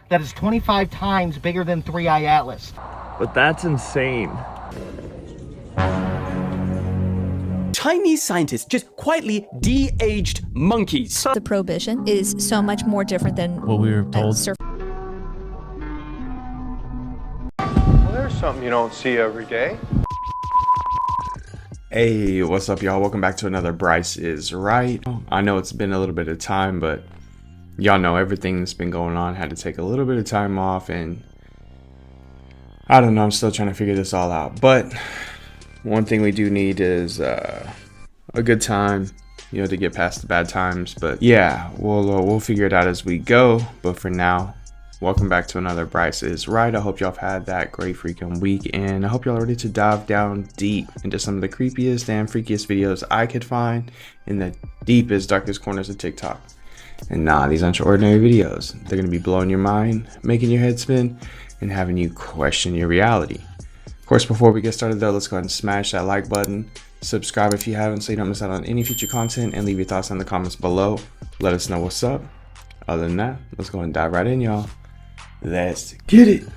that is 25 times bigger than 3i Atlas. But that's insane. Chinese scientists just quietly de-aged monkeys. The prohibition is so much more different than what we were told. Well, there's something you don't see every day. Hey, what's up, y'all? Welcome back to another Bryce is Right. I know it's been a little bit of time, but y'all know everything that's been going on. Had to take a little bit of time off, and I don't know, I'm still trying to figure this all out. But one thing we do need is a good time, you know, to get past the bad times. But yeah, we'll figure it out as we go. But for now, welcome back to another Bryce is Right. I hope y'all have had that great freaking week, and I hope y'all are ready to dive down deep into some of the creepiest and freakiest videos I could find in the deepest, darkest corners of TikTok. And nah, these aren't your ordinary videos. They're gonna be blowing your mind, making your head spin, and having you question your reality. Of course, before we get started though, let's go ahead and smash that like button. Subscribe if you haven't so you don't miss out on any future content, and leave your thoughts in the comments below. Let us know what's up. Other than that, let's go and dive right in, y'all. Let's get it.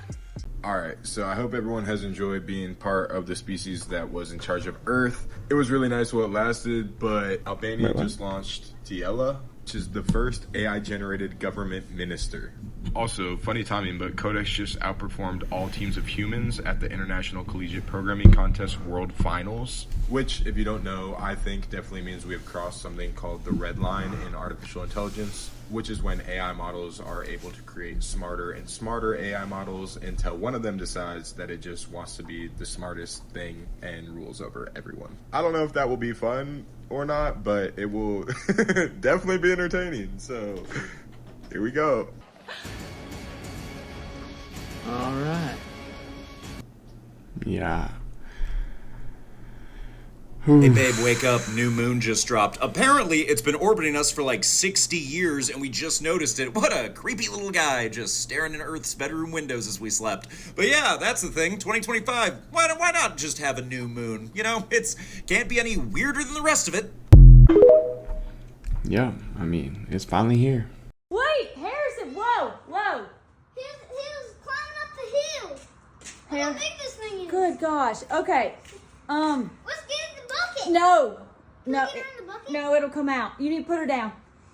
Alright, so I hope everyone has enjoyed being part of the species that was in charge of Earth. It was really nice while it lasted, but Albania just launched Tiela, which is the first AI-generated government minister. Also, funny timing, but Codex just outperformed all teams of humans at the International Collegiate Programming Contest World Finals, which, if you don't know, I think definitely means we have crossed something called the red line in artificial intelligence, which is when AI models are able to create smarter and smarter AI models until one of them decides that it just wants to be the smartest thing and rules over everyone. I don't know if that will be fun or not, but it will definitely be entertaining. So here we go. All right. Yeah. Hey babe, wake up, new moon just dropped. Apparently it's been orbiting us for like 60 years and we just noticed it. What a creepy little guy just staring in Earth's bedroom windows as we slept. But yeah, that's the thing, 2025, why not just have a new moon? You know, it's can't be any weirder than the rest of it. Yeah, I mean, it's finally here. Wait, Harrison, whoa. He was climbing up the hill. Look how big this thing is. Good gosh, okay. Let's get in the bucket. No. Can we get her in the bucket? No, it'll come out. You need to put her down.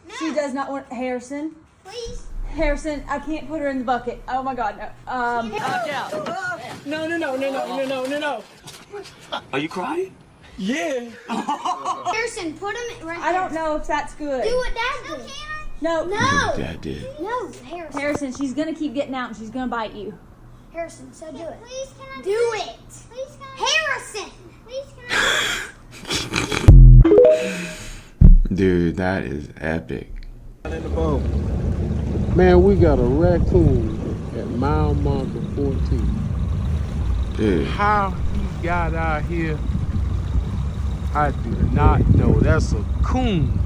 No. She does not want, Harrison. Please. Harrison, I can't put her in the bucket. Oh my God, no. Watch out. No. Are you crying? Yeah. Harrison, put him right I don't know if that's good. Do what Dad did. No. Dad did. No, Harrison. Harrison, she's gonna keep getting out and she's gonna bite you. Harrison, so do it. Please, can I do it? Please, can I Harrison! Please, can I Dude, that is epic. Man, we got a raccoon at mile marker 14. Dude. How he got out here, I do not know. That's a coon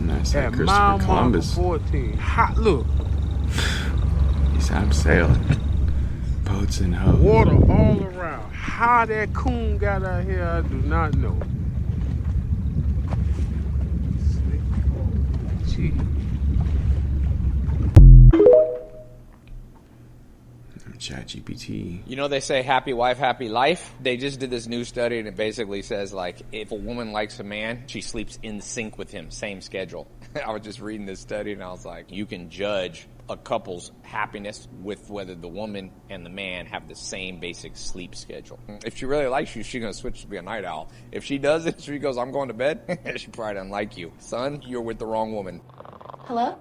Nice. at Christopher mile Columbus. marker 14. Hot, look. He's out sailing. Boats and hoes. Water all around. How that coon got out here, I do not know. Gee. ChatGPT. You know, they say happy wife, happy life. They just did this new study, and it basically says, like, if a woman likes a man, she sleeps in sync with him, same schedule. I was just reading this study, and I was like, you can judge a couple's happiness with whether the woman and the man have the same basic sleep schedule. If she really likes you, she's going to switch to be a night owl. If she doesn't, she goes, I'm going to bed, she probably doesn't like you. Son, you're with the wrong woman. Hello?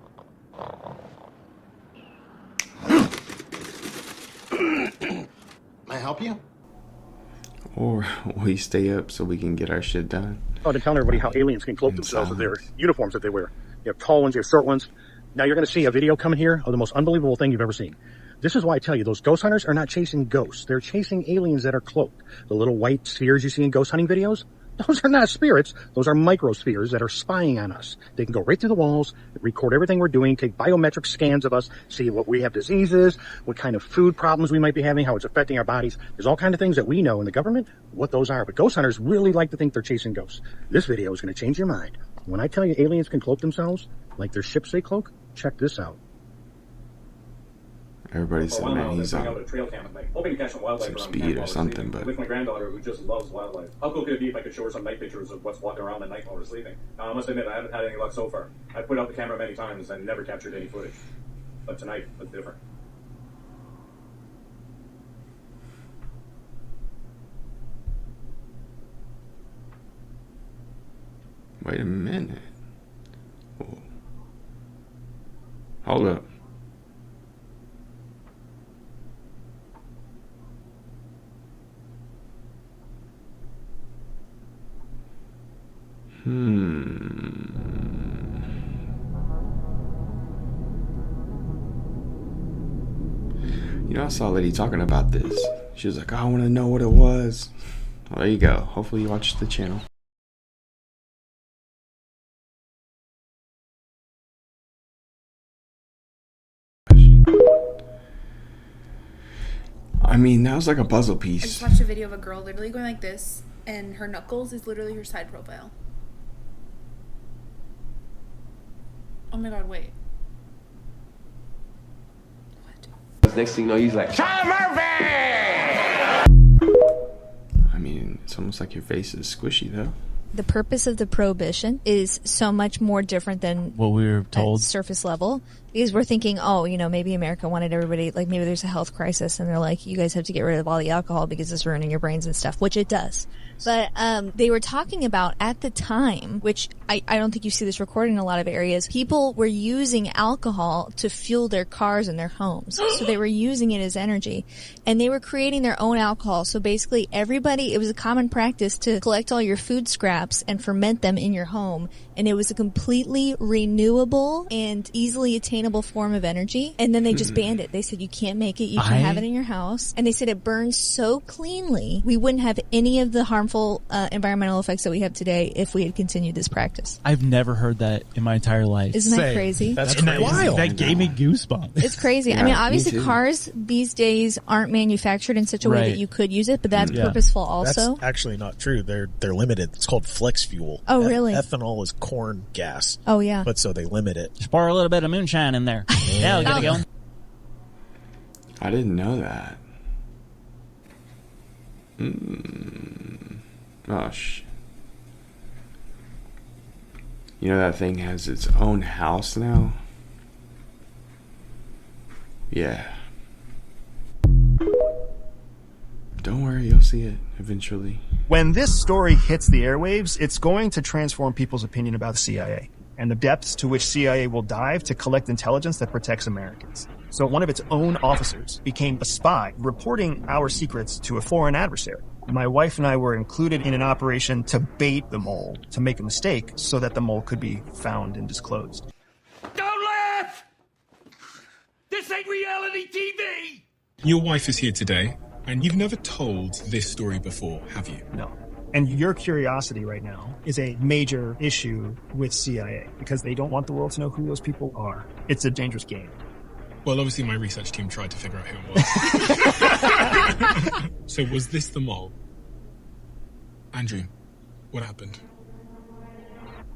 May I help you? Or will you stay up so we can get our shit done? Oh, to tell everybody how aliens can cloak themselves with their uniforms that they wear. You have tall ones, you have short ones. Now you're going to see a video coming here of the most unbelievable thing you've ever seen. This is why I tell you, those ghost hunters are not chasing ghosts. They're chasing aliens that are cloaked. The little white spheres you see in ghost hunting videos, those are not spirits. Those are microspheres that are spying on us. They can go right through the walls, record everything we're doing, take biometric scans of us, see what we have diseases, what kind of food problems we might be having, how it's affecting our bodies. There's all kinds of things that we know in the government, what those are. But ghost hunters really like to think they're chasing ghosts. This video is going to change your mind. When I tell you aliens can cloak themselves, like their ships they cloak, check this out. Everybody said, man, he's on hoping to catch some wildlife some around speed camp or while we're something, sleeping, but with my granddaughter who just loves wildlife. How cool could it be if I could show her some night pictures of what's walking around at night while we're sleeping? Now, I must admit, I haven't had any luck so far. I put out the camera many times and never captured any footage. But tonight was different. wait a minute. Oh. Hold up. You know, I saw a lady talking about this. She was like, I want to know what it was. Well, there you go. Hopefully you watch the channel. I mean, that was like a puzzle I piece. just watched a video of a girl literally going like this, and her knuckles is literally her side profile. Oh my god, wait. Next thing you know, he's like, I mean, it's almost like your face is squishy, though. The purpose of the prohibition is so much more different than what we were told. Surface level, because we're thinking, oh, you know, maybe America wanted everybody, like maybe there's a health crisis and they're like, you guys have to get rid of all the alcohol because it's ruining your brains and stuff, which it does. But they were talking about at the time, which I don't think you see this recorded in a lot of areas, people were using alcohol to fuel their cars and their homes. So they were using it as energy. And they were creating their own alcohol. So basically everybody, it was a common practice to collect all your food scraps and ferment them in your home. And it was a completely renewable and easily attainable form of energy. And then they just banned it. They said you can't make it, you can't have it in your house. And they said it burns so cleanly, we wouldn't have any of the harmful environmental effects that we have today if we had continued this practice. I've never heard that in my entire life. Isn't that crazy? That's wild. That gave me goosebumps. It's crazy. Yeah, I mean, me obviously too. cars these days aren't manufactured in such a way Right. that you could use it, but that's purposeful also. That's actually not true. They're limited. It's called flex fuel. Oh, really? Ethanol is corn gas. Oh, yeah. But so they limit it. Just pour a little bit of moonshine in there. Yeah, we'll get it going. I didn't know that. Gosh. You know that thing has its own house now? Yeah. Don't worry, you'll see it eventually. When this story hits the airwaves, it's going to transform people's opinion about the CIA and the depths to which CIA will dive to collect intelligence that protects Americans. So one of its own officers became a spy, reporting our secrets to a foreign adversary. My wife and I were included in an operation to bait the mole, to make a mistake so that the mole could be found and disclosed. Don't laugh! This ain't reality TV! Your wife is here today, and you've never told this story before, have you? No. And your curiosity right now is a major issue with CIA because they don't want the world to know who those people are. It's a dangerous game. Well, obviously my research team tried to figure out who it was. So was this the mole? Andrew, what happened?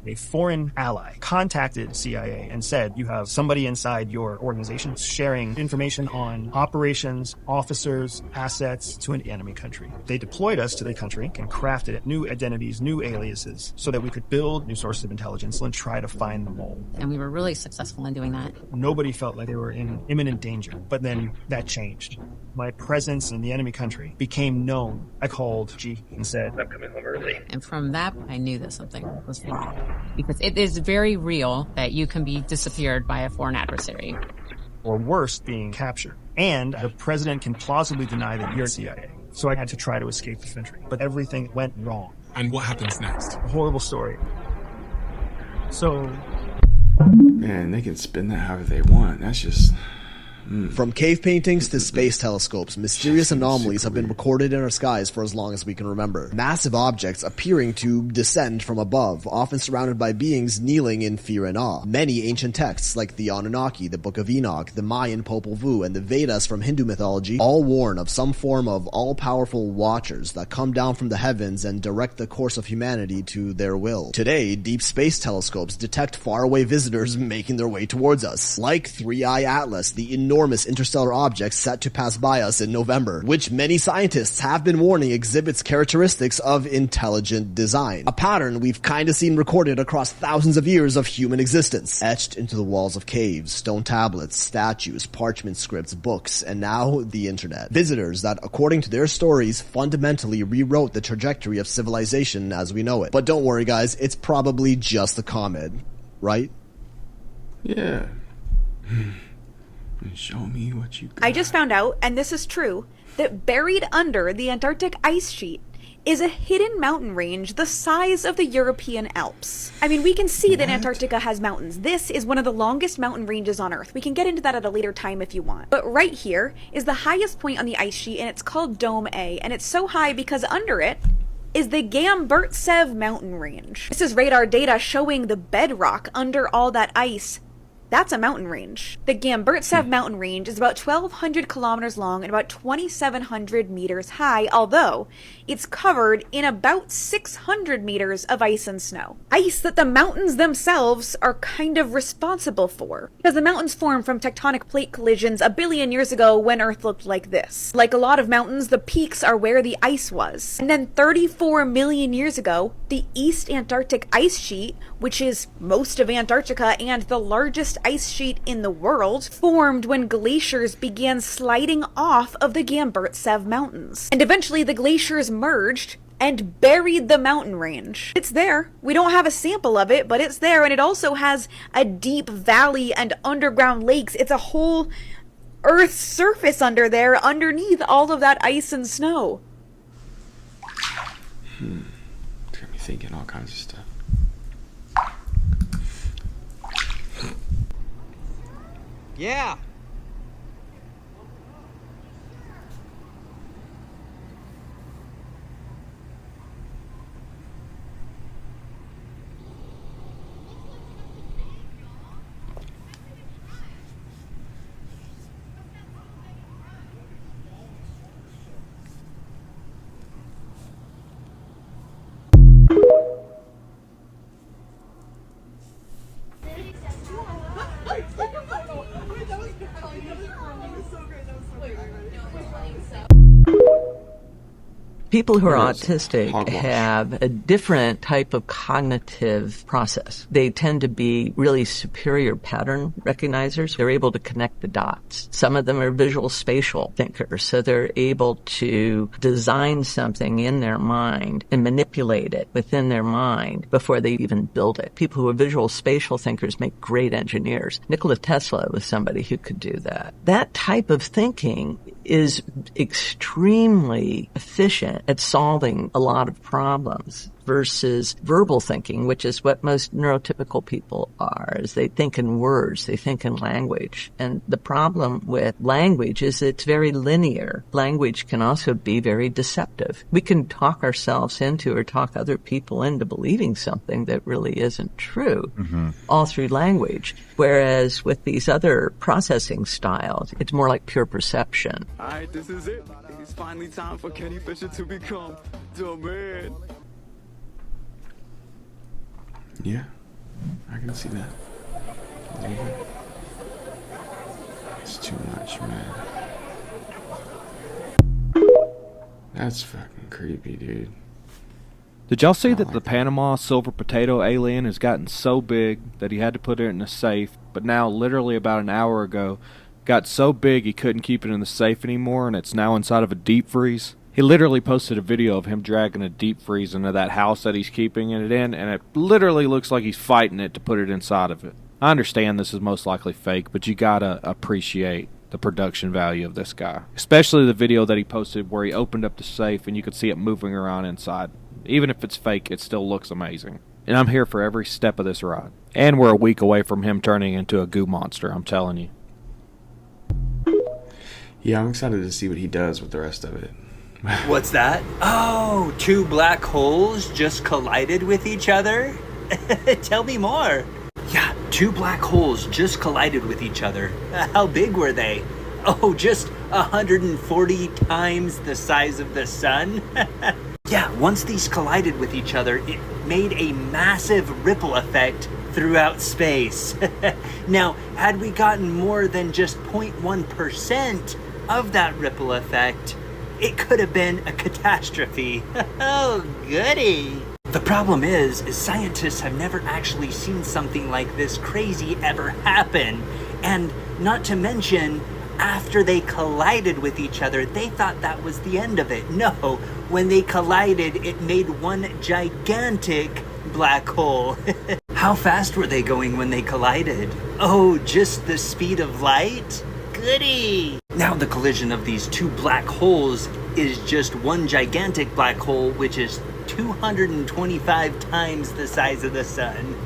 A foreign ally contacted CIA and said, you have somebody inside your organization sharing information on operations, officers, assets to an enemy country. They deployed us to the country and crafted new identities, new aliases, so that we could build new sources of intelligence and try to find the mole. And we were really successful in doing that. Nobody felt like they were in imminent danger, but then that changed. My presence in the enemy country became known. I called G and said, I'm coming home early. And from that, I knew that something was wrong. Because it is very real that you can be disappeared by a foreign adversary. Or worse, being captured. And the president can plausibly deny that you're CIA. So I had to try to escape the country. But everything went wrong. And what happens next? A horrible story. So... Man, they can spin that however they want. That's just From cave paintings to space telescopes, mysterious anomalies have been recorded in our skies for as long as we can remember. Massive objects appearing to descend from above, often surrounded by beings kneeling in fear and awe. Many ancient texts, like the Anunnaki, the Book of Enoch, the Mayan Popol Vuh, and the Vedas from Hindu mythology, all warn of some form of all-powerful watchers that come down from the heavens and direct the course of humanity to their will. Today, deep space telescopes detect faraway visitors making their way towards us, like 3I Atlas, the enormous interstellar object set to pass by us in November, which many scientists have been warning exhibits characteristics of intelligent design. A pattern we've kinda seen recorded across thousands of years of human existence, etched into the walls of caves, stone tablets, statues, parchment scripts, books, and now the internet. Visitors that, according to their stories, fundamentally rewrote the trajectory of civilization as we know it. But don't worry guys, it's probably just a comet, right? Yeah. Show me what you got. I just found out, and this is true, that buried under the Antarctic ice sheet is a hidden mountain range the size of the European Alps. I mean, we can see that Antarctica has mountains. This is one of the longest mountain ranges on Earth. We can get into that at a later time if you want. But right here is the highest point on the ice sheet, and it's called Dome A, and it's so high because under it is the Gamburtsev mountain range. This is radar data showing the bedrock under all that ice. That's a mountain range. The Gamburtsev mountain range is about 1,200 kilometers long and about 2,700 meters high, although it's covered in about 600 meters of ice and snow. Ice that the mountains themselves are kind of responsible for, because the mountains formed from tectonic plate collisions a billion years ago when Earth looked like this. Like a lot of mountains, the peaks are where the ice was. And then 34 million years ago, the East Antarctic ice sheet, which is most of Antarctica and the largest ice sheet in the world, formed when glaciers began sliding off of the Gamburtsev mountains. And eventually the glaciers merged and buried the mountain range. It's there. We don't have a sample of it, but it's there, and it also has a deep valley and underground lakes. It's a whole Earth's surface under there, underneath all of that ice and snow. It's got me thinking all kinds of stuff. Yeah. People who are autistic have a different type of cognitive process. They tend to be really superior pattern recognizers. They're able to connect the dots. Some of them are visual spatial thinkers, so they're able to design something in their mind and manipulate it within their mind before they even build it. People who are visual spatial thinkers make great engineers. Nikola Tesla was somebody who could do that. That type of thinking is extremely efficient at solving a lot of problems versus verbal thinking, which is what most neurotypical people are, is they think in words, they think in language. And the problem with language is it's very linear. Language can also be very deceptive. We can talk ourselves into or talk other people into believing something that really isn't true, all through language. Whereas with these other processing styles, it's more like pure perception. All right, this is it. It's finally time for Kenny Fisher to become the man. Yeah, I can see that. It's too much, man. That's fucking creepy, dude. Did y'all see that the Panama silver potato alien has gotten so big that he had to put it in a safe, but now literally about an hour ago got so big he couldn't keep it in the safe anymore and it's now inside of a deep freeze? He literally posted a video of him dragging a deep freeze into that house that he's keeping it in, and it literally looks like he's fighting it to put it inside of it. I understand this is most likely fake, but you gotta appreciate the production value of this guy. Especially the video that he posted where he opened up the safe and you could see it moving around inside. Even if it's fake, it still looks amazing. And I'm here for every step of this ride. And we're a week away from him turning into a goo monster, I'm telling you. Yeah, I'm excited to see what he does with the rest of it. What's that? Oh, two black holes just collided with each other? Tell me more. Yeah, two black holes just collided with each other. How big were they? Oh, just 140 times the size of the sun? Yeah, once these collided with each other, it made a massive ripple effect throughout space. Now, had we gotten more than just 0.1% of that ripple effect, it could have been a catastrophe. Oh, goody. The problem is scientists have never actually seen something like this crazy ever happen. And not to mention, after they collided with each other, they thought that was the end of it. No, when they collided, it made one gigantic black hole. How fast were they going when they collided? Oh, just the speed of light? Goody! Now the collision of these two black holes is just one gigantic black hole, which is 225 times the size of the sun.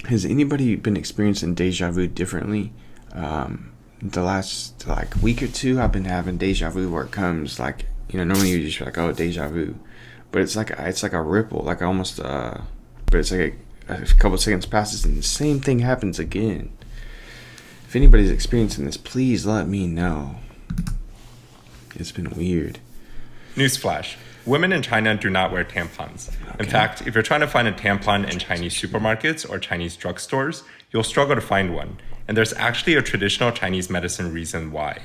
Has anybody been experiencing deja vu differently? The last week or two, I've been having deja vu where it comes normally you just like, oh, deja vu, but it's like a ripple, like almost but it's like a couple seconds passes and the same thing happens again. If anybody's experiencing this, please let me know. It's been weird. Newsflash. Women in China do not wear tampons. Okay. In fact, if you're trying to find a tampon in Chinese supermarkets or Chinese drugstores, you'll struggle to find one. And there's actually a traditional Chinese medicine reason why.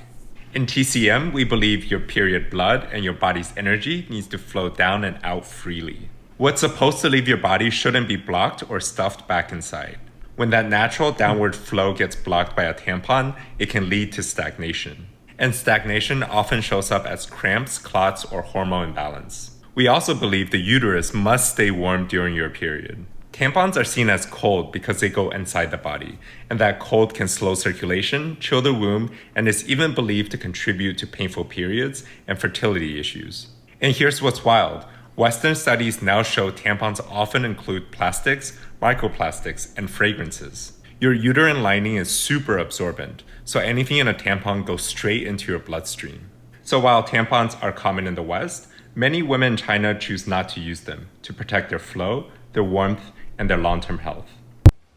In TCM, we believe your period blood and your body's energy needs to flow down and out freely. What's supposed to leave your body shouldn't be blocked or stuffed back inside. When that natural downward flow gets blocked by a tampon, it can lead to stagnation. And stagnation often shows up as cramps, clots, or hormone imbalance. We also believe the uterus must stay warm during your period. Tampons are seen as cold because they go inside the body, and that cold can slow circulation, chill the womb, and is even believed to contribute to painful periods and fertility issues. And here's what's wild. Western studies now show tampons often include plastics, microplastics, and fragrances. Your uterine lining is super absorbent, so anything in a tampon goes straight into your bloodstream. So while tampons are common in the West, many women in China choose not to use them to protect their flow, their warmth, and their long-term health.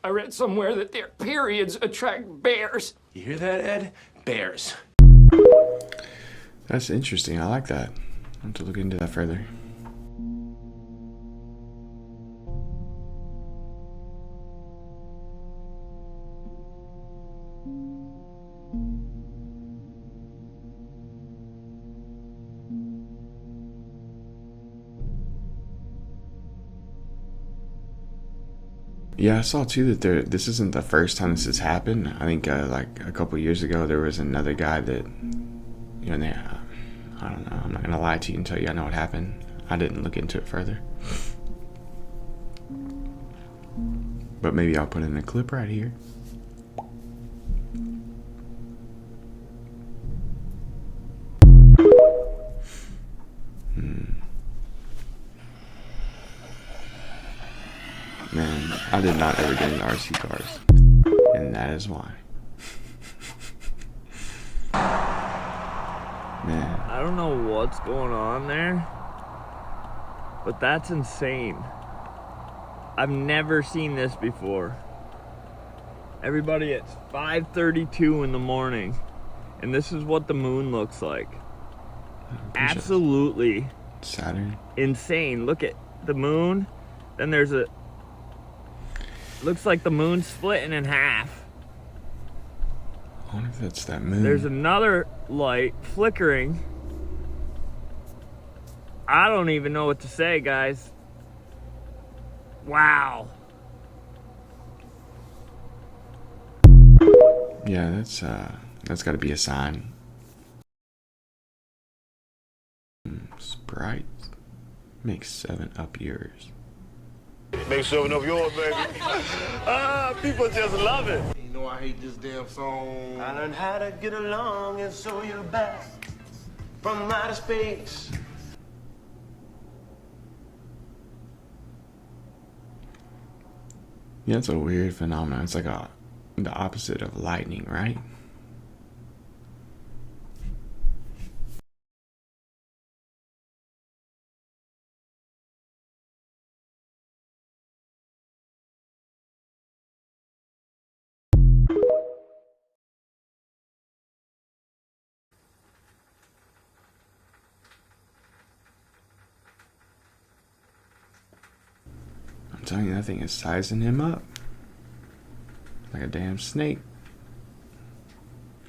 I read somewhere that their periods attract bears. You hear that, Ed? Bears. That's interesting. I like that. I'll have to look into that further. Yeah, I saw too that this isn't the first time this has happened. I think like a couple years ago there was another guy that, I don't know, I'm not gonna lie to you and tell you I know what happened. I didn't look into it further. But maybe I'll put in a clip right here. Man, I did not ever get into RC cars, and that is why. Man. I don't know what's going on there, but that's insane. I've never seen this before. Everybody, it's 5:32 in the morning, and this is what the moon looks like. Absolutely Saturn. Insane. Look at the moon, then there's looks like the moon's splitting in half. I wonder if that's that moon. There's another light flickering. I don't even know what to say, guys. Wow. Yeah, that's got to be a sign. Sprite makes 7 up yours. Make 7 up yours, baby. People just love it. You know I hate this damn song. I learned how to get along and so you're back from outer space. Yeah, it's a weird phenomenon. It's like the opposite of lightning, right? I'm telling you, that thing is sizing him up like a damn snake.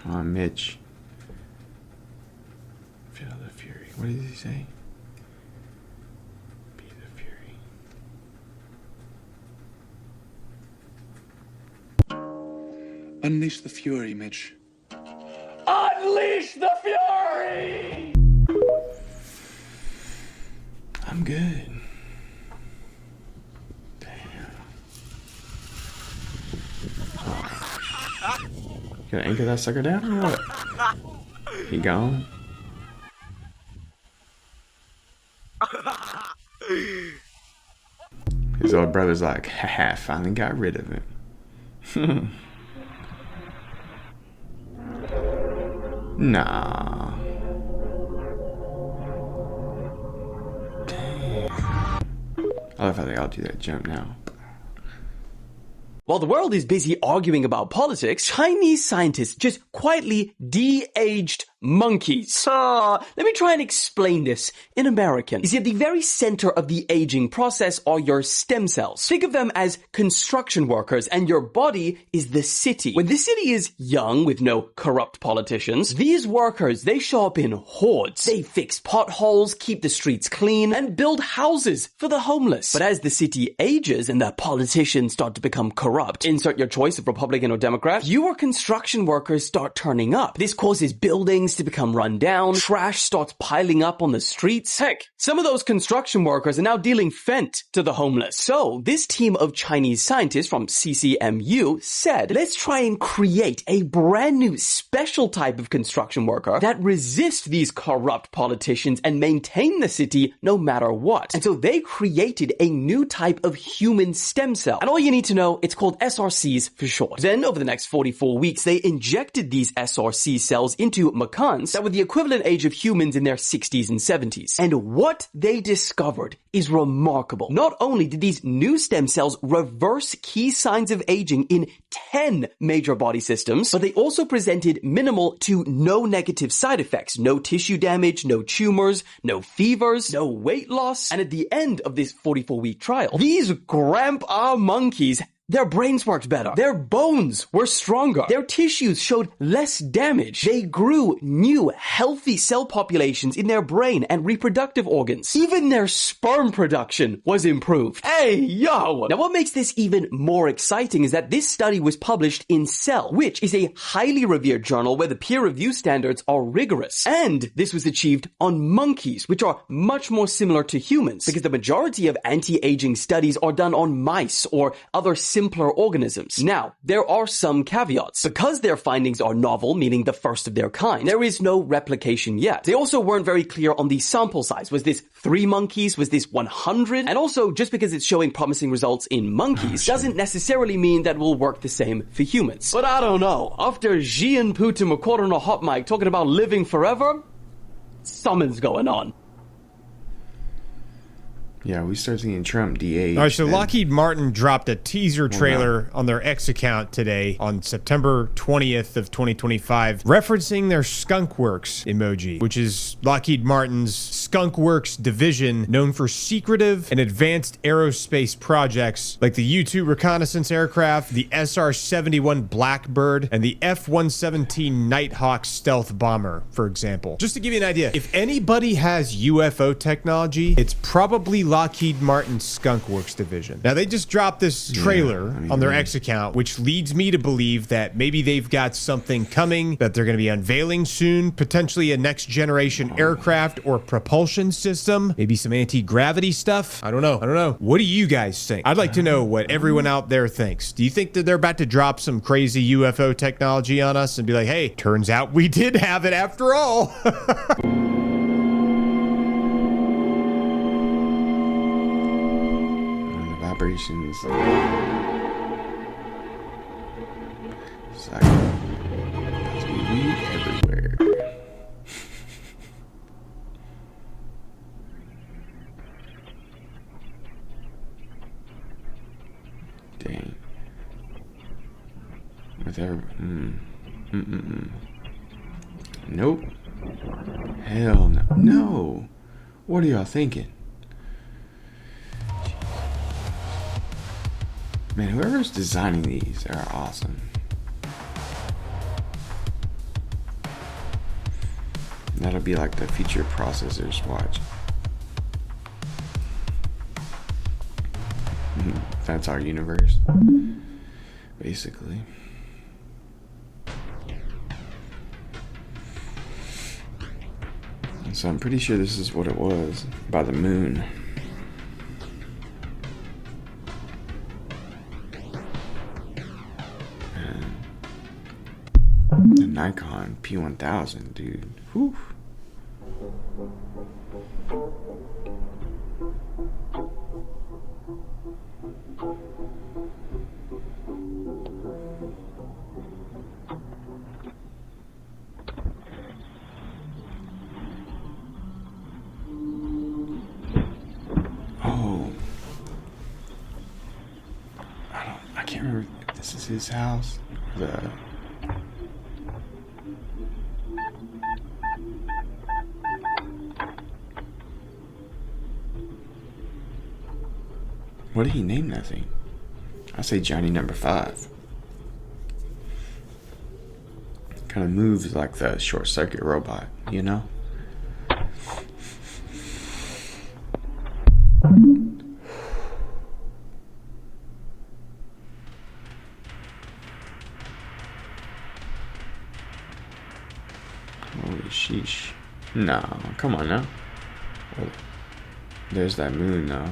Come on, Mitch. Feel the fury. What did he say? Be the fury. Unleash the fury, Mitch. Unleash the fury! I'm good. Gonna anchor that sucker down or what? He gone? His old brother's like, haha, finally got rid of him. Nah. Damn. I love how they all do that jump now. While the world is busy arguing about politics, Chinese scientists just quietly de-aged monkeys. Let me try and explain this in American. You see, at the very center of the aging process are your stem cells. Think of them as construction workers, and your body is the city. When the city is young with no corrupt politicians, these workers, they show up in hordes. They fix potholes, keep the streets clean, and build houses for the homeless. But as the city ages and the politicians start to become corrupt, insert your choice of Republican or Democrat, fewer construction workers start turning up. This causes buildings to become run down, trash starts piling up on the streets. Heck, some of those construction workers are now dealing Fent to the homeless. So, this team of Chinese scientists from CCMU said, let's try and create a brand new special type of construction worker that resists these corrupt politicians and maintain the city no matter what. And so they created a new type of human stem cell. And all you need to know, it's called SRCs for short. Then, over the next 44 weeks, they injected these SRC cells into macans that were the equivalent age of humans in their 60s and 70s. And what they discovered is remarkable. Not only did these new stem cells reverse key signs of aging in 10 major body systems, but they also presented minimal to no negative side effects. No tissue damage, no tumors, no fevers, no weight loss. And at the end of this 44-week trial, these grandpa monkeys, their brains worked better. Their bones were stronger. Their tissues showed less damage. They grew new, healthy cell populations in their brain and reproductive organs. Even their sperm production was improved. Hey, yo! Now, what makes this even more exciting is that this study was published in Cell, which is a highly revered journal where the peer review standards are rigorous. And this was achieved on monkeys, which are much more similar to humans, because the majority of anti-aging studies are done on mice or other simpler organisms. Now, there are some caveats. Because their findings are novel, meaning the first of their kind, there is no replication yet. They also weren't very clear on the sample size. Was this 3 monkeys? Was this 100? And also, just because it's showing promising results in monkeys doesn't necessarily mean that it will work the same for humans. But I don't know. After Xi and Putin were caught on a hot mic talking about living forever, something's going on. Yeah, we start seeing Trump de-age. All right, so Lockheed Martin dropped a teaser trailer on their X account today on September 20th of 2025, referencing their Skunkworks emoji, which is Lockheed Martin's Skunkworks division known for secretive and advanced aerospace projects like the U-2 reconnaissance aircraft, the SR-71 Blackbird, and the F-117 Nighthawk stealth bomber, for example. Just to give you an idea, if anybody has UFO technology, it's probably Lockheed Martin's Skunkworks division. Now, they just dropped this trailer on their X account, which leads me to believe that maybe they've got something coming that they're going to be unveiling soon, potentially a next generation aircraft or propulsion system, maybe some anti-gravity stuff. I don't know. What do you guys think? I'd like to know what everyone out there thinks. Do you think that they're about to drop some crazy UFO technology on us and be like, hey, turns out we did have it after all? Vibrations. It's like, there's weed everywhere. Dang. Whatever. Nope. Hell no. No. What are y'all thinking? Man, whoever's designing these are awesome. That'll be like the future processors. Watch. That's our universe, basically. So I'm pretty sure this is what it was by the moon. The Nikon P1000, dude. Whew. I can't remember if this is his house. What did he name that thing? I say Johnny number 5. Kind of moves like the short circuit robot, you know? Holy sheesh. No, come on now. Oh, there's that moon though.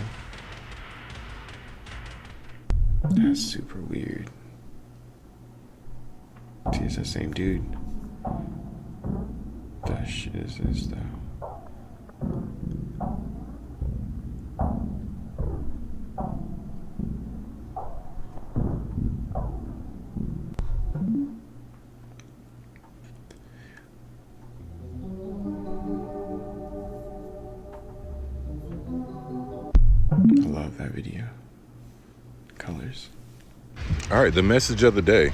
That's super weird. See, it's the same dude. What the shit is this though? I love that video. Colors. All right, the message of the day.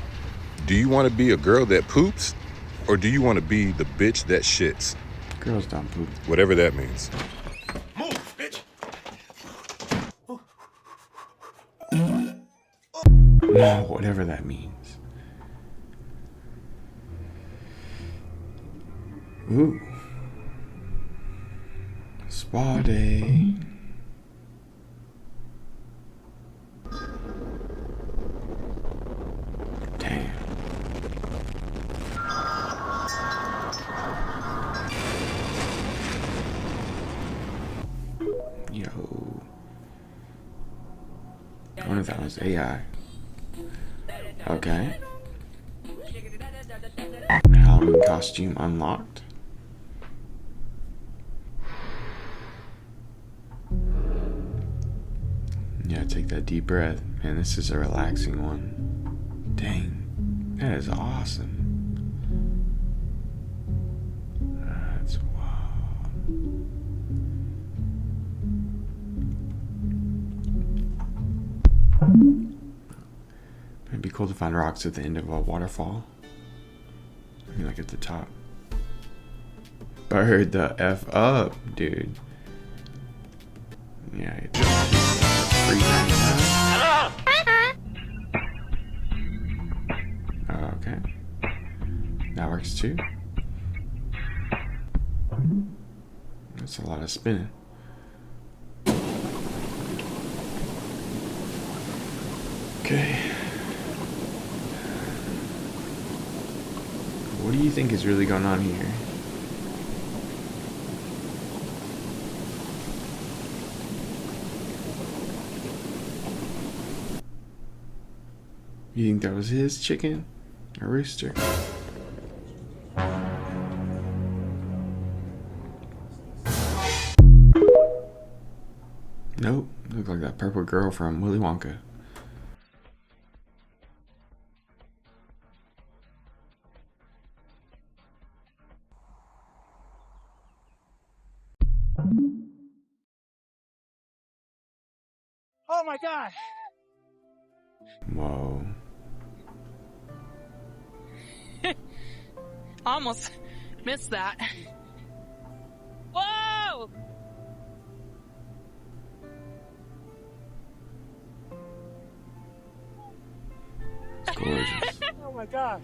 Do you want to be a girl that poops, or do you want to be the bitch that shits? Girls don't poop. Whatever that means. Move, bitch. No, whatever that means. Ooh. Spa day. Damn. Yo. I wonder if that was AI. Okay. Halloween costume unlocked. Yeah, take that deep breath. Man, this is a relaxing one. Dang. That is awesome. That's wow. It'd be cool to find rocks at the end of a waterfall. I mean, like at the top. Bird the F up, dude. Yeah, it's okay. That works too. That's a lot of spinning. Okay. What do you think is really going on here? You think that was his chicken? A rooster? Nope. Look like that purple. purple girl from Willy Wonka. Oh my gosh! Whoa. Almost missed that. Whoa! It's gorgeous. Oh my gosh!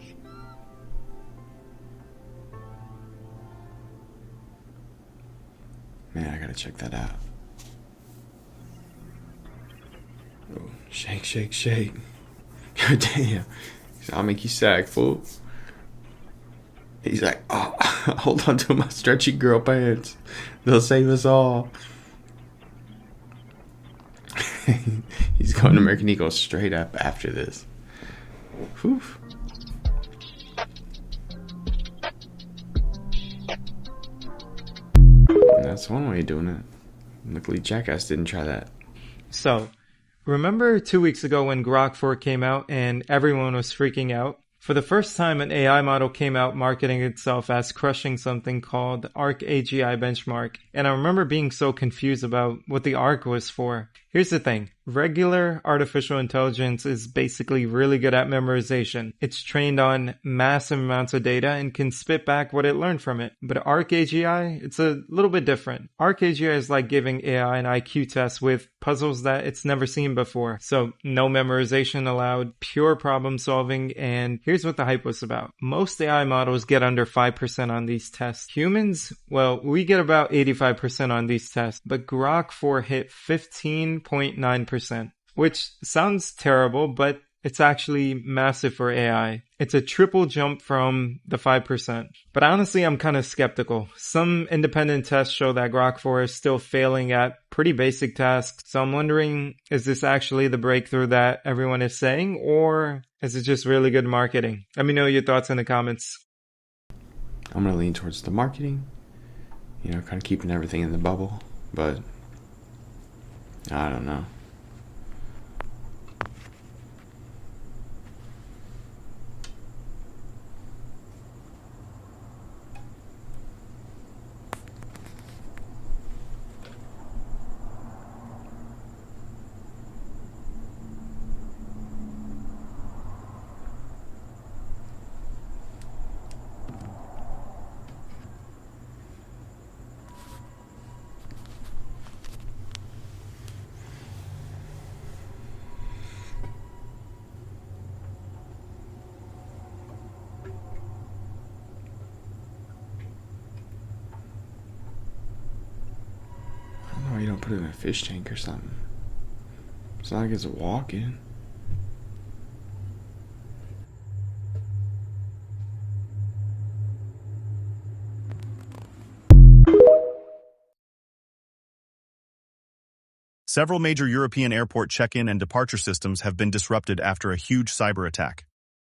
Man, I gotta check that out. Oh, shake, shake, shake. God damn. I'll make you sag, fool. He's like, oh, hold on to my stretchy girl pants. They'll save us all. He's going to American Eagle straight up after this. Whew. That's one way of doing it. Luckily, Jackass didn't try that. So, remember 2 weeks ago when Grok 4 came out and everyone was freaking out? For the first time, an AI model came out marketing itself as crushing something called the ARC AGI benchmark, and I remember being so confused about what the ARC was for. Here's the thing. Regular artificial intelligence is basically really good at memorization. It's trained on massive amounts of data and can spit back what it learned from it. But ARC AGI, it's a little bit different. ARC AGI is like giving AI an IQ test with puzzles that it's never seen before. So no memorization allowed, pure problem solving, and here's what the hype was about. Most AI models get under 5% on these tests. Humans, well, we get about 85% on these tests, but Grok 4 hit 15.9%. Which sounds terrible, but it's actually massive for AI. It's a triple jump from the 5%. But honestly, I'm kind of skeptical. Some independent tests show that Grok 4 is still failing at pretty basic tasks. So I'm wondering, is this actually the breakthrough that everyone is saying, or is it just really good marketing? Let me know your thoughts in the comments. I'm going to lean towards the marketing. You know, kind of keeping everything in the bubble. But I don't know. You don't put it in a fish tank or something. It's not like it's walking. Several major European airport check-in and departure systems have been disrupted after a huge cyber attack.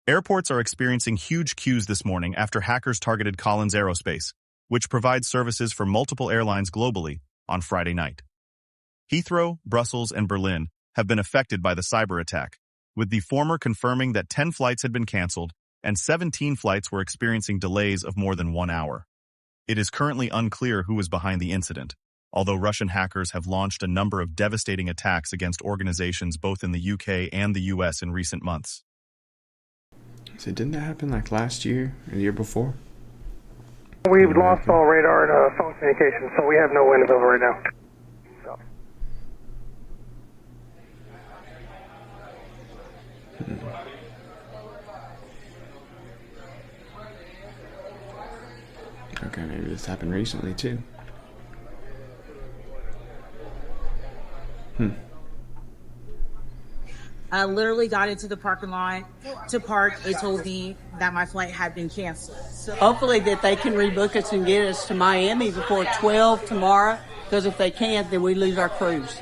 Airports are experiencing huge queues this morning after hackers targeted Collins Aerospace, which provides services for multiple airlines globally, on Friday night. Heathrow, Brussels, and Berlin have been affected by the cyber attack, with the former confirming that 10 flights had been canceled and 17 flights were experiencing delays of more than 1 hour. It is currently unclear who was behind the incident, although Russian hackers have launched a number of devastating attacks against organizations both in the UK and the US in recent months. So didn't that happen like last year or the year before? We've lost all radar and phone communication, so we have no wind over right now. Okay, maybe this happened recently too. I literally got into the parking lot to park. They told me that my flight had been canceled. So hopefully that they can rebook us and get us to Miami before 12 tomorrow, because if they can't, then we lose our cruise.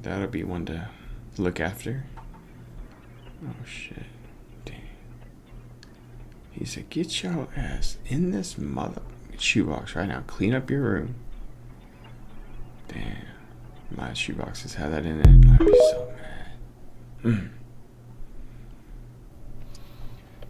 That'll be one to look after. Oh shit. Damn. He said, get your ass in this mother shoebox right now. Clean up your room. Damn. My shoeboxes had that in it. I'd be so mad.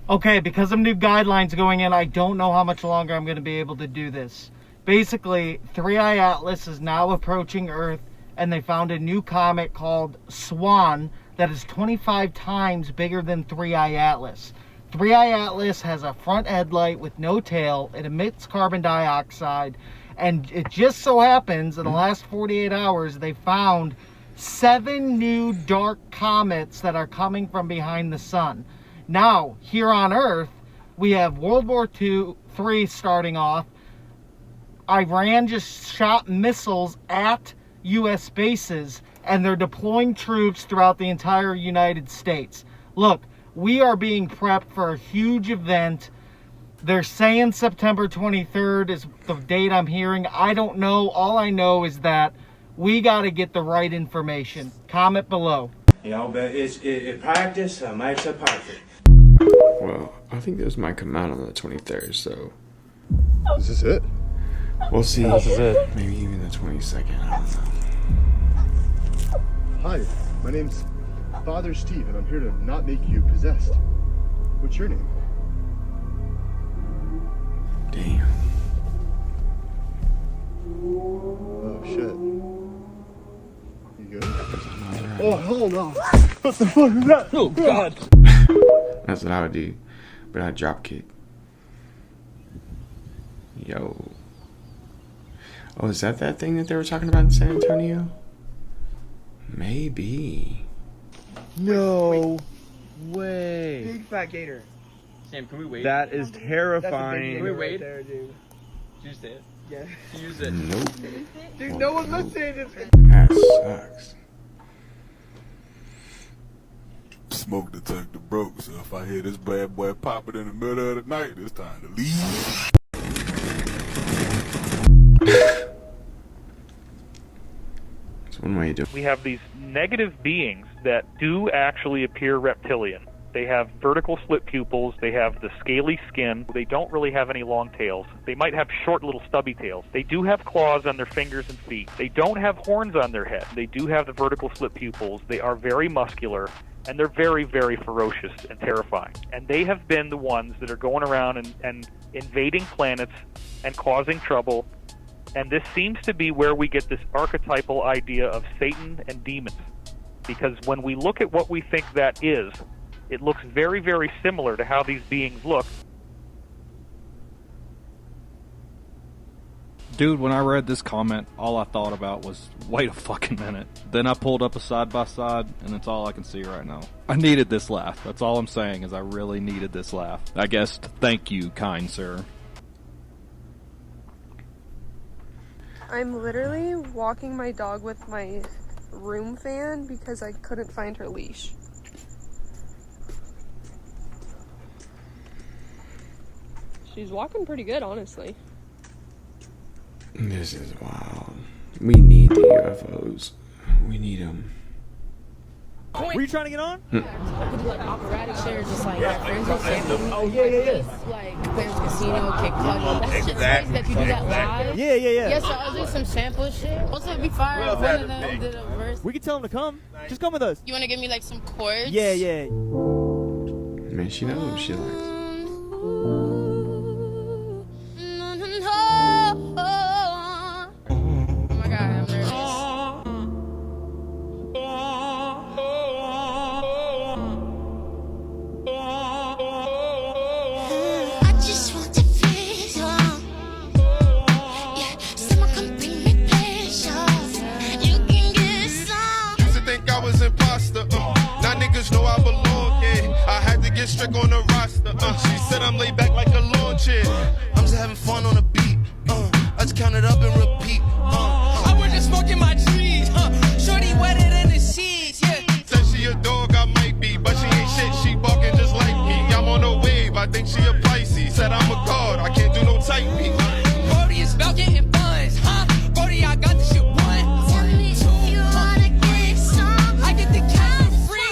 Okay, because of new guidelines going in, I don't know how much longer I'm going to be able to do this. Basically, 3i Atlas is now approaching Earth, and they found a new comet called Swan that is 25 times bigger than 3i Atlas. 3i Atlas has a front headlight with no tail. It emits carbon dioxide, and it just so happens in the last 48 hours they found 7 new dark comets that are coming from behind the sun. Now, here on Earth, we have World War III starting off. Iran just shot missiles at U.S. bases, and they're deploying troops throughout the entire United States. Look, we are being prepped for a huge event. They're saying September 23rd is the date I'm hearing. I don't know. All I know is that we got to get the right information. Comment below. Y'all bet it's practice makes it perfect. Well, I think this might come out on the 23rd, so... Is this it? We'll see. This is it. Maybe even the 22nd, I don't know. Hi, my name's Father Steve, and I'm here to not make you possessed. What's your name? Damn. Oh, shit. You good? Oh, hell no. What the fuck is that? Oh, God. That's what I would do, but I'd drop kick. Yo. Oh, is that thing that they were talking about in San Antonio? Maybe. No way. Big fat gator. Sam, can we wait? That is terrifying. Can we wait? There, dude. Did you say it? Yeah. Use it. Nope. Dude, no one listened. That sucks. Smoke detector broke, so if I hear this bad boy popping in the middle of the night, it's time to leave. That's one way to do it. We have these negative beings that do actually appear reptilian. They have vertical slit pupils, they have the scaly skin, they don't really have any long tails. They might have short little stubby tails. They do have claws on their fingers and feet. They don't have horns on their head. They do have the vertical slit pupils. They are very muscular, and they're very, very ferocious and terrifying. And they have been the ones that are going around and invading planets and causing trouble. And this seems to be where we get this archetypal idea of Satan and demons. Because when we look at what we think that is, it looks very, very similar to how these beings look. Dude, when I read this comment, all I thought about was, wait a fucking minute. Then I pulled up a side-by-side, and it's all I can see right now. I needed this laugh. That's all I'm saying, is I really needed this laugh. I guess, thank you, kind sir. I'm literally walking my dog with my room fan because I couldn't find her leash. She's walking pretty good, honestly. This is wild. We need the UFOs. We need them. Were you trying to get on? Like operatic shares, just like friends with Oh, yeah. like Players Casino, Kick Club. That's just crazy that you do that live. Yeah. Yes, so I was doing some sample shit. Also, it'd be fire if one of them did a verse. We can tell them to come. Just come with us. You want to give me like some chords? Yeah. Man, she knows what she likes. Oh my God, I'm nervous. I just want to please you. Yeah, someone come bring me pleasure. You can get some. Used to think I was imposter. Now niggas know I belong. Yeah, I had to get strict on the roster. She said I'm laid back like a lawn chair. I'm just having fun on the beat. I just count it up and repeat. I was just smoking my trees, Shorty wetter than the sheets, yeah. Said she a dog, I might be, but she ain't shit. She barking just like me. I'm on the wave, I think she a Pisces. Said I'm a god, I can't do no tight beat. Brody is about getting buns, Brody, I got this shit 1, 2, I get the cat for free.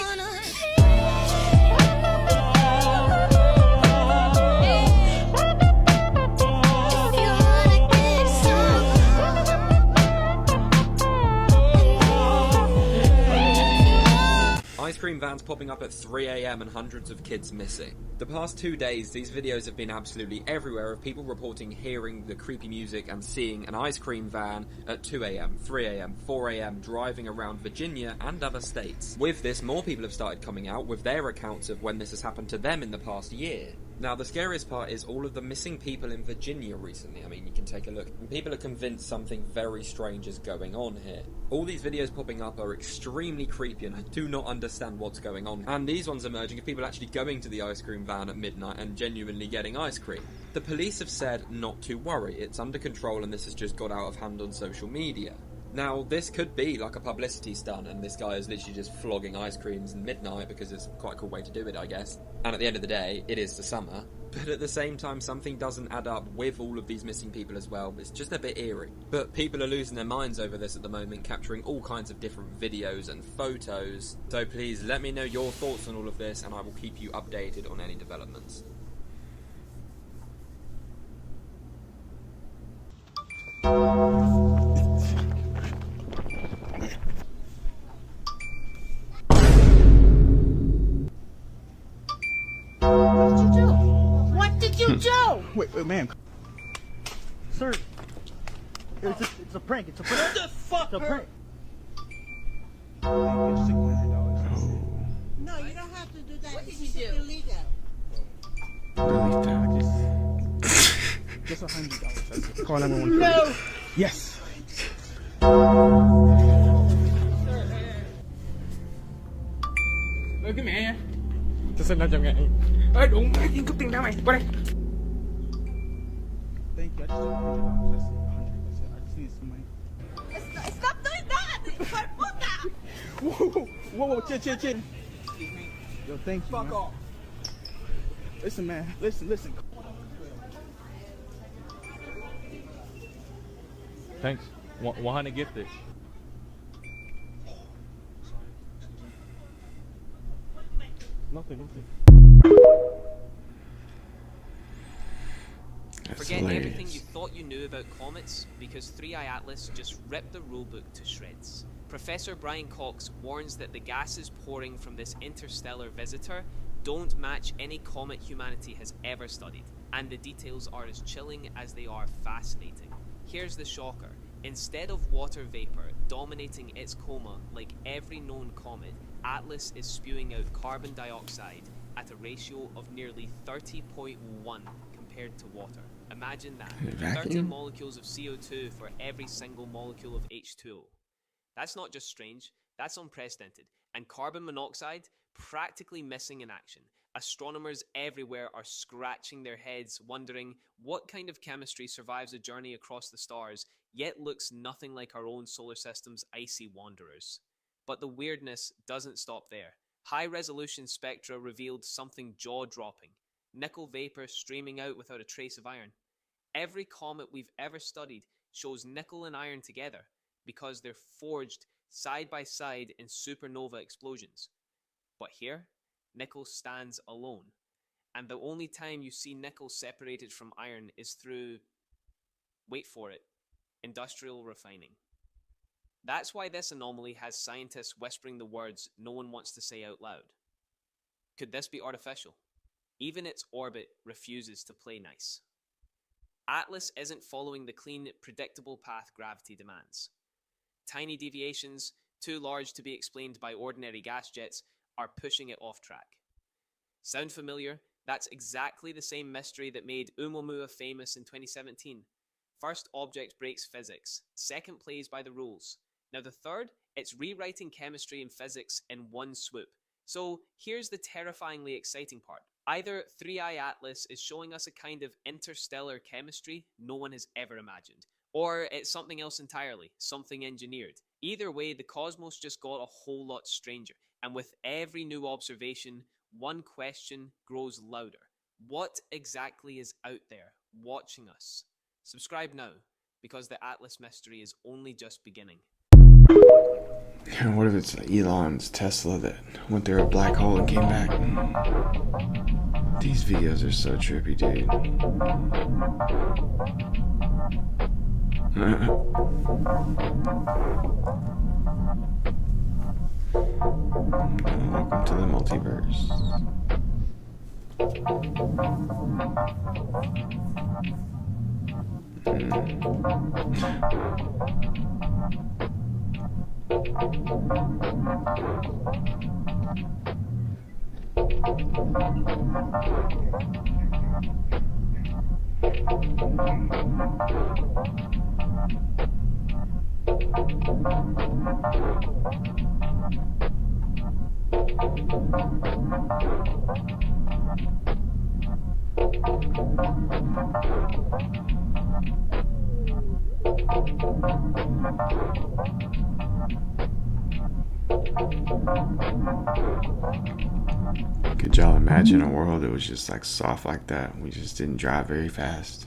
cream vans popping up at 3 a.m. and hundreds of kids missing. The past 2 days, these videos have been absolutely everywhere of people reporting hearing the creepy music and seeing an ice cream van at 2 a.m., 3 a.m., 4 a.m. driving around Virginia and other states. With this, more people have started coming out with their accounts of when this has happened to them in the past year. Now, the scariest part is all of the missing people in Virginia recently. I mean, you can take a look. And people are convinced something very strange is going on here. All these videos popping up are extremely creepy, and I do not understand what's going on. And these ones emerging of people actually going to the ice cream van at midnight and genuinely getting ice cream. The police have said not to worry, it's under control and this has just got out of hand on social media. Now, this could be like a publicity stunt, and this guy is literally just flogging ice creams at midnight because it's quite a cool way to do it, I guess. And at the end of the day, it is the summer. But at the same time, something doesn't add up with all of these missing people as well. It's just a bit eerie. But people are losing their minds over this at the moment, capturing all kinds of different videos and photos. So please let me know your thoughts on all of this, and I will keep you updated on any developments. What did you do? Wait, ma'am. Sir, it's a prank. It's a prank. What the fuck? It's a prank. No, you don't have to do that. What did you do? Illegal. Just $100. Call 911. No. Yes. Ơi cái mẹ. Cho xin 500 ngàn. Ơi đụng mẹ tiền cướp tiền đâu mày. Qua đây. Thank you. I just took $100. That's $100. I just need some money. Stop doing that. Whoa, chill. Yo, thank you. Fuck off. Listen, man. Listen. Thanks. 100 get this. Nothing. Forget everything you thought you knew about comets, because 3i Atlas just ripped the rulebook to shreds. Professor Brian Cox warns that the gases pouring from this interstellar visitor don't match any comet humanity has ever studied, and the details are as chilling as they are fascinating. Here's the shocker. Instead of water vapor dominating its coma like every known comet, Atlas is spewing out carbon dioxide at a ratio of nearly 30.1 compared to water. Imagine that. 30 molecules of CO2 for every single molecule of H2O. That's not just strange, that's unprecedented. And carbon monoxide practically missing in action. Astronomers everywhere are scratching their heads, wondering what kind of chemistry survives a journey across the stars, yet looks nothing like our own solar system's icy wanderers. But the weirdness doesn't stop there. High-resolution spectra revealed something jaw-dropping. Nickel vapor streaming out without a trace of iron. Every comet we've ever studied shows nickel and iron together because they're forged side by side in supernova explosions. But here, nickel stands alone. And the only time you see nickel separated from iron is through, wait for it, industrial refining. That's why this anomaly has scientists whispering the words no one wants to say out loud. Could this be artificial? Even its orbit refuses to play nice. Atlas isn't following the clean, predictable path gravity demands. Tiny deviations, too large to be explained by ordinary gas jets, are pushing it off track. Sound familiar? That's exactly the same mystery that made Oumuamua famous in 2017. First object breaks physics, second plays by the rules. Now the third, it's rewriting chemistry and physics in one swoop. So here's the terrifyingly exciting part. Either 3i Atlas is showing us a kind of interstellar chemistry no one has ever imagined, or it's something else entirely, something engineered. Either way, the cosmos just got a whole lot stranger, and with every new observation, one question grows louder. What exactly is out there, watching us? Subscribe now, because the Atlas mystery is only just beginning. What if it's Elon's Tesla that went through a black hole and came back? These videos are so trippy, dude. Welcome multiverse. Could y'all imagine a world that was just like soft like that? We just didn't drive very fast.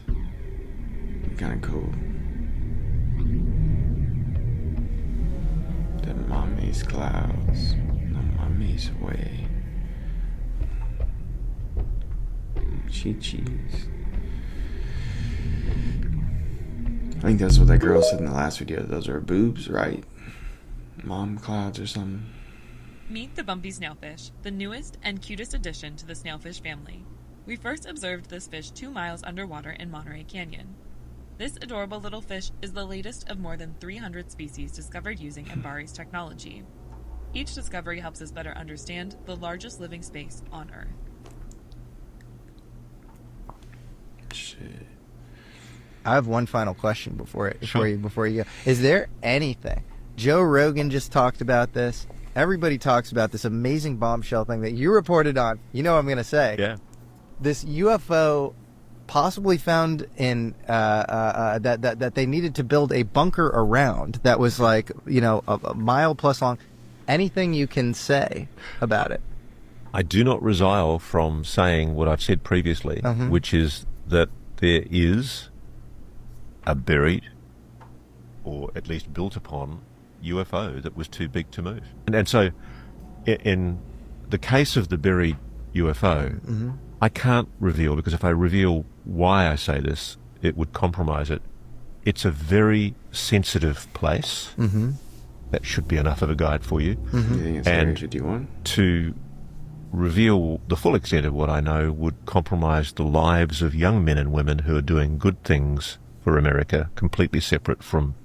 Kind of cool. The mommy's clouds, the mommy's way. Cheese. I think that's what that girl said in the last video. Those are boobs, right? Mom clouds or something. Meet the bumpy snailfish, the newest and cutest addition to the snailfish family. We first observed this fish 2 miles underwater in Monterey Canyon. This adorable little fish is the latest of more than 300 species discovered using MBARI's technology. Each discovery helps us better understand the largest living space on Earth. Shit. I have one final question before you go. Is there anything? Joe Rogan just talked about this. Everybody talks about this amazing bombshell thing that you reported on. You know what I'm going to say. Yeah. This UFO possibly found in that they needed to build a bunker around that was like, a mile plus long. Anything you can say about it? I do not resile from saying what I've said previously, which is that there is a buried, or at least built upon, UFO that was too big to move. And so, in the case of the buried UFO, I can't reveal, because if I reveal why I say this, it would compromise it. It's a very sensitive place. That should be enough of a guide for you. You think it's and Area 51? To reveal the full extent of what I know would compromise the lives of young men and women who are doing good things for America, completely separate from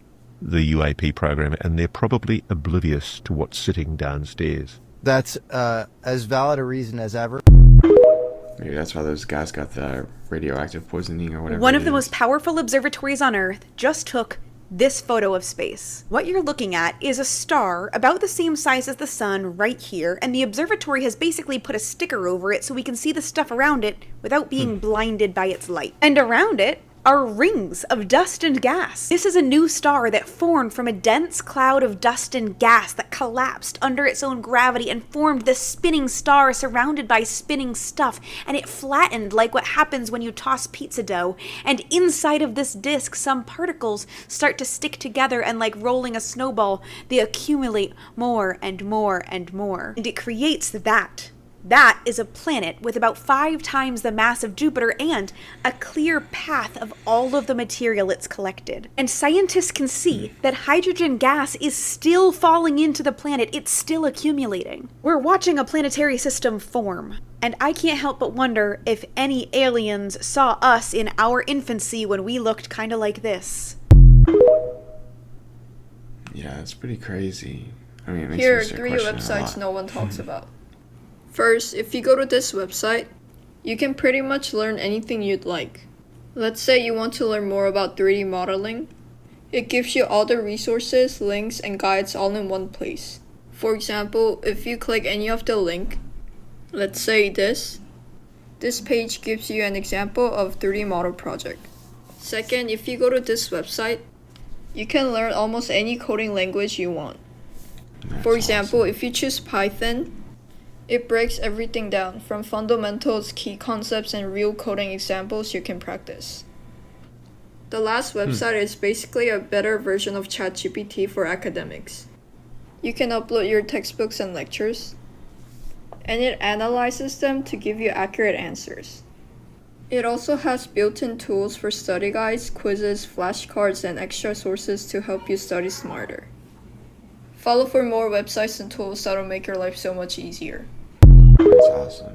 the UAP program, and they're probably oblivious to what's sitting downstairs. That's as valid a reason as ever. Maybe that's why those guys got the radioactive poisoning or whatever. One of the most powerful observatories on Earth just took this photo of space. What you're looking at is a star about the same size as the sun right here, and the observatory has basically put a sticker over it so we can see the stuff around it without being blinded by its light. And around it are rings of dust and gas. This is a new star that formed from a dense cloud of dust and gas that collapsed under its own gravity and formed this spinning star surrounded by spinning stuff, and it flattened like what happens when you toss pizza dough, and inside of this disk some particles start to stick together, and like rolling a snowball, they accumulate more and more and more, and it creates that. That is a planet with about 5 times the mass of Jupiter and a clear path of all of the material it's collected. And scientists can see that hydrogen gas is still falling into the planet. It's still accumulating. We're watching a planetary system form. And I can't help but wonder if any aliens saw us in our infancy when we looked kind of like this. Yeah, it's pretty crazy. I mean, it makes Here me are start 3 questioning a websites lot. no one talks about. First, if you go to this website, you can pretty much learn anything you'd like. Let's say you want to learn more about 3D modeling. It gives you all the resources, links, and guides all in one place. For example, if you click any of the link, let's say this page gives you an example of 3D model project. Second, if you go to this website, you can learn almost any coding language you want. For example, if you choose Python, it breaks everything down, from fundamentals, key concepts, and real coding examples you can practice. The last website is basically a better version of ChatGPT for academics. You can upload your textbooks and lectures, and it analyzes them to give you accurate answers. It also has built-in tools for study guides, quizzes, flashcards, and extra sources to help you study smarter. Follow for more websites and tools that'll make your life so much easier. awesome.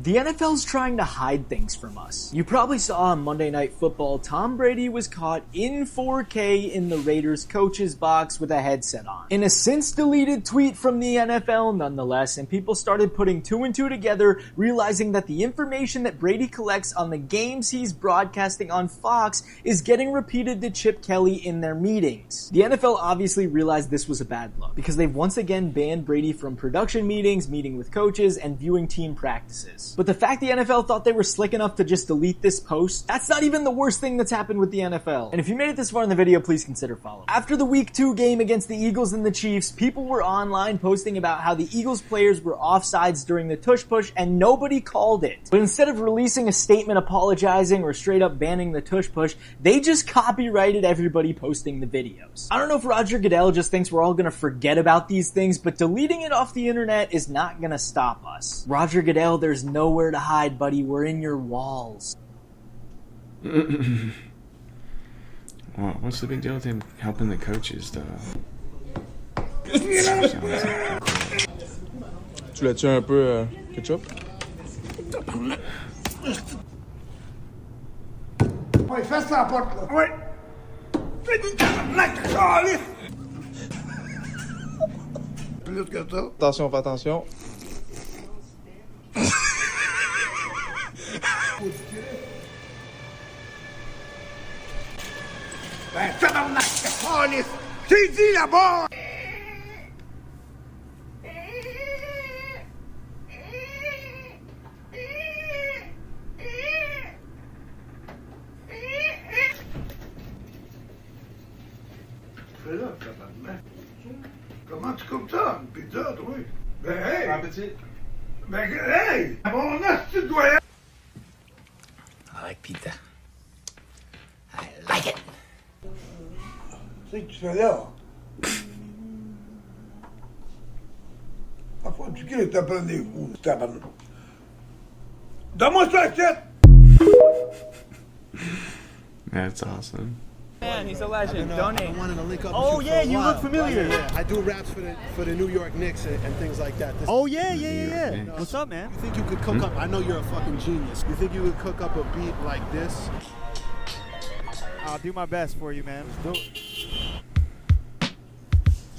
The NFL's trying to hide things from us. You probably saw on Monday Night Football, Tom Brady was caught in 4K in the Raiders coach's box with a headset on. In a since deleted tweet from the NFL nonetheless, and people started putting two and two together, realizing that the information that Brady collects on the games he's broadcasting on Fox is getting repeated to Chip Kelly in their meetings. The NFL obviously realized this was a bad look, because they've once again banned Brady from production meetings, meeting with coaches, and viewing team practices. But the fact the NFL thought they were slick enough to just delete this post, that's not even the worst thing that's happened with the NFL. And if you made it this far in the video, please consider following. After the Week 2 game against the Eagles and the Chiefs, people were online posting about how the Eagles players were offsides during the tush push and nobody called it. But instead of releasing a statement apologizing or straight up banning the tush push, they just copyrighted everybody posting the videos. I don't know if Roger Goodell just thinks we're all gonna forget about these things, but deleting it off the internet is not gonna stop us. Roger Goodell, there's nowhere to hide, buddy. We're in your walls. Well, what's the big deal with him helping the coaches, though? Tu l'as tué un peu, ketchup? Ouais, fais la porte, là. Ouais. Plus que ça. Attention, fais attention. Ben, tabarnak, calice! C'est dit là-bas! Fais là, tabarnak. Comment tu coupes ça, une pizza, toi? Ben, hey! Un petit. Ben, hey! Mon astuce doyen! I like pizza. I like it. C'est que tu fais là? La fois du cul, t'as pris des fous, tabarnak. Donne-moi ça, shit! That's awesome. Man, he's a legend. Donate. I wanted to link up. Oh with you yeah, for a you while. look familiar. Yeah, I do raps for the New York Knicks and things like that. Oh yeah. What's up, man? You think you could cook up? I know you're a fucking genius. You think you could cook up a beat like this? I'll do my best for you, man.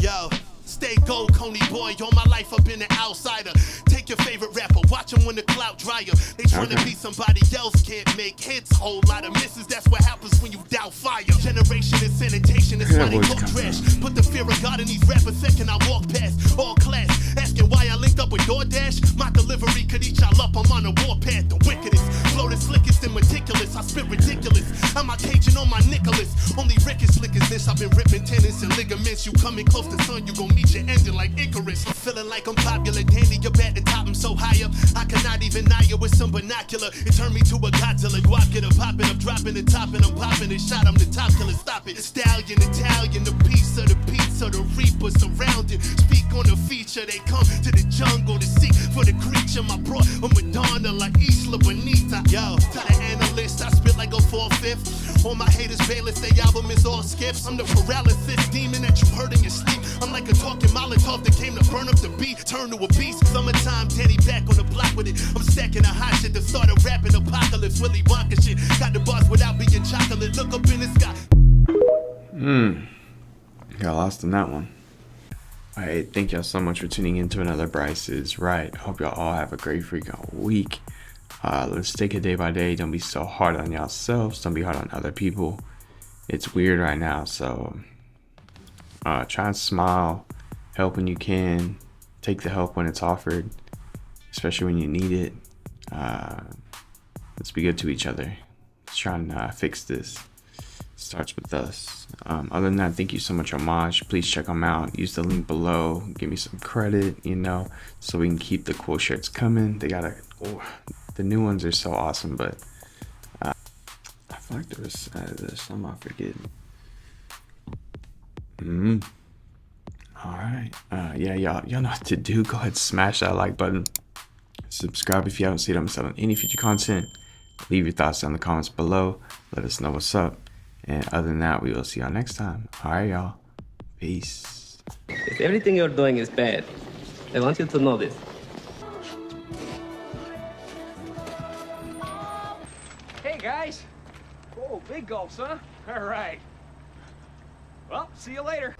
Yo, stay gold, Coney boy. All my life I've been an outsider. Take your favorite rapper, watch him when the clout dryer. They tryna be somebody else, can't make hits. Whole lot of misses, that's what happens when you doubt fire. Generation is sanitation, that's why they talk trash. Put the fear of God in these rappers, second I walk past all class. Asking why I linked up with DoorDash. My delivery could eat y'all up, I'm on a warpath. The wickedest, flow the slickest and meticulous. I spit ridiculous, I'm out Cajun on my Nicholas. Only Rick is slick as this, I've been ripping tendons and ligaments. You coming close to sun, you gon' meet your ending like Icarus. I'm feeling like I'm popular, dandy, you're at the top, I'm so high up. I cannot even eye you with some binocular. It turned me to a Godzilla, guap get a poppin', I'm dropping the top and I'm popping it. Shot, I'm the top killer, stop it. Stallion, Italian, the piece of the pizza, the reaper surrounded. Speak on the feature, they come to the jungle to seek for the creature. My bro, a Madonna like Isla Bonita. Yo, to the analyst, I spit like a 4/5. All my haters bailiffs, their album is all skips. I'm the paralysis demon that you heard in your sleep. I'm like a talking Molotov that came to burn up the beat, turn to a beast. Summertime, Danny back on the block with it. I'm stacking the hot shit to start a rapping apocalypse. Willy Wonka shit, got the bars without being chocolate. Look up in the sky. Got lost in that one. Alright, thank y'all so much for tuning in to another Bryce is Right. Hope y'all all have a great freaking week. Let's take it day by day. Don't be so hard on yourselves. Don't be hard on other people. It's weird right now, so try and smile. Help when you can. Take the help when it's offered, especially when you need it. Let's be good to each other. Let's try and fix this. It starts with us. Other than that, thank you so much, Homage. Please check them out. Use the link below. Give me some credit, you know, so we can keep the cool shirts coming. They got the new ones are so awesome, but I feel like there's some I forget. All right. Yeah, y'all know what to do. Go ahead, smash that like button. Subscribe if you haven't seen it. I'm selling any future content. Leave your thoughts down in the comments below. Let us know what's up. And other than that, we will see y'all next time. All right, y'all. Peace. If everything you're doing is bad, I want you to know this. Hey guys! Oh, big gulps, huh? All right. Well, see you later.